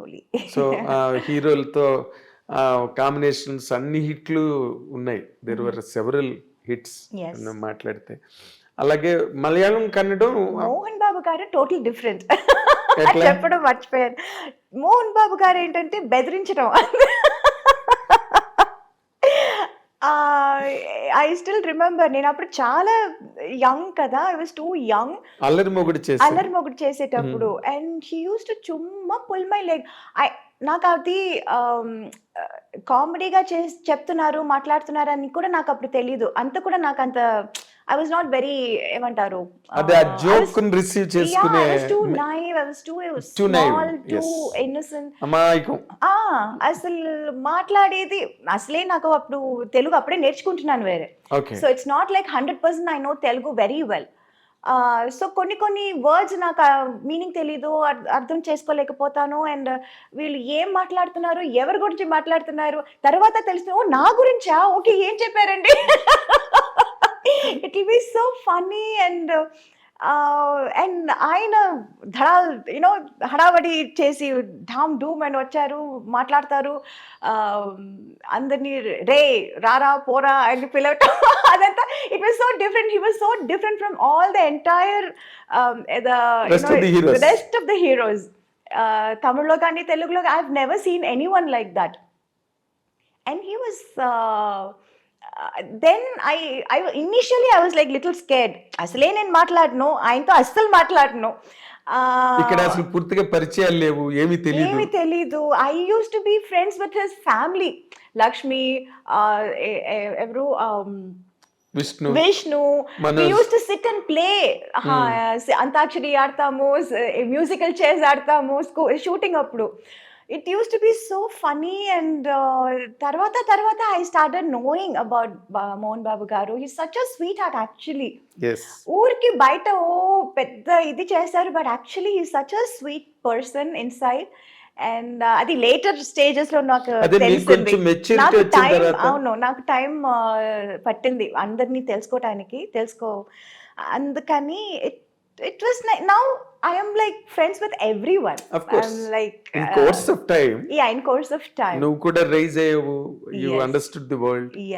slowly. So హీరోలతో combinations అన్ని హిట్లు ఉన్నాయి. There were several hits Yes. మాట్లాడితే. అలాగే మలయాళం, కన్నడం మోహన్ బాబు గారు టోటల్ డిఫరెంట్. ఎట్లా? చెప్పడం మర్చిపోయాను. మోహన్ బాబు గారు ఏంటంటే బెదిరించడం. ఐ స్టిల్ రిమెంబర్, నేను అప్పుడు చాలా యంగ్ కదా, ఐ వాస్ టూ యంగ్. అల్లరి మొగుడు చేసి అల్లరి మొగుడు చేసేటప్పుడు అండ్ హీ యూస్ టు చుమ్మా పుల్ మై లెగ్. నాకు అది కామెడీగా చెప్తున్నారు, మాట్లాడుతున్నారు అని కూడా నాకు అప్పుడు తెలీదు. అంత కూడా నాకు అంత ఐ వాజ్ నాట్ వెరీ, ఏమంటారు, అదే ఆ జోక్ రిసీవ్ చేసుకునే too naive, I was too Too naive, small, too yes. Innocent. అమాయకం. అసలు మాట్లాడేది అసలే నాకు అప్పుడు తెలుగు అప్పుడే నేర్చుకుంటున్నాను వేరే. Okay. So it's not like 100% I know Telugu very well. So కొన్ని వర్డ్స్ నాకు మీనింగ్ తెలీదు, అర్థం చేసుకోలేకపోతాను. అండ్ వీళ్ళు ఏం మాట్లాడుతున్నారు, ఎవరి గురించి మాట్లాడుతున్నారు తర్వాత తెలుస్తుంది, ఓ నా గురించా, ఓకే ఏం చెప్పారండి. It will be so funny. And ఆయన యూనో హడావడి చేసి ఢామ్ డూమ్ అని వచ్చారు, మాట్లాడతారు, అందరినీ రే రారా పోరా అని పిలవటం. అదంతా it was so different. He was so different from all the entire rest of the heroes. తమిళ్లో కానీ తెలుగులో I have never seen anyone like that. And he was then I initially I was like little scared. అసలే నేను మాట్లాడను, ఆయనతో అస్సలు మాట్లాడను. ఇక్కడ అసలు పూర్తిగా పరిచయాలు లేవు, ఏమీ తెలీదు. I use to be friends with his family, Lakshmi, ఎవరు, Vishnu, we used to sit and play. Antakshari ఆడతాము, మ్యూజికల్ చైర్స్ ఆడతాము షూటింగ్ అప్పుడు. It used to be so funny. And తర్వాత I started knowing about Mohan Babu garu. He such a sweet heart actually. ఊరికి బయట ఓ పెద్ద ఇది చేశారు, but actually he such a sweet person inside. And అది లేటర్ స్టేజెస్ లో నాకు తెలిసింది. నాకు టైం పట్టింది అందరినీ తెలుసుకోవటానికి. అందుకని it was like, now I am like friends with everyone. Of course. I'm like in course of time. Yeah, in course of time. నువ్వు కూడా రైజ్ అయ్యావు, you Yes. understood the world. Yeah.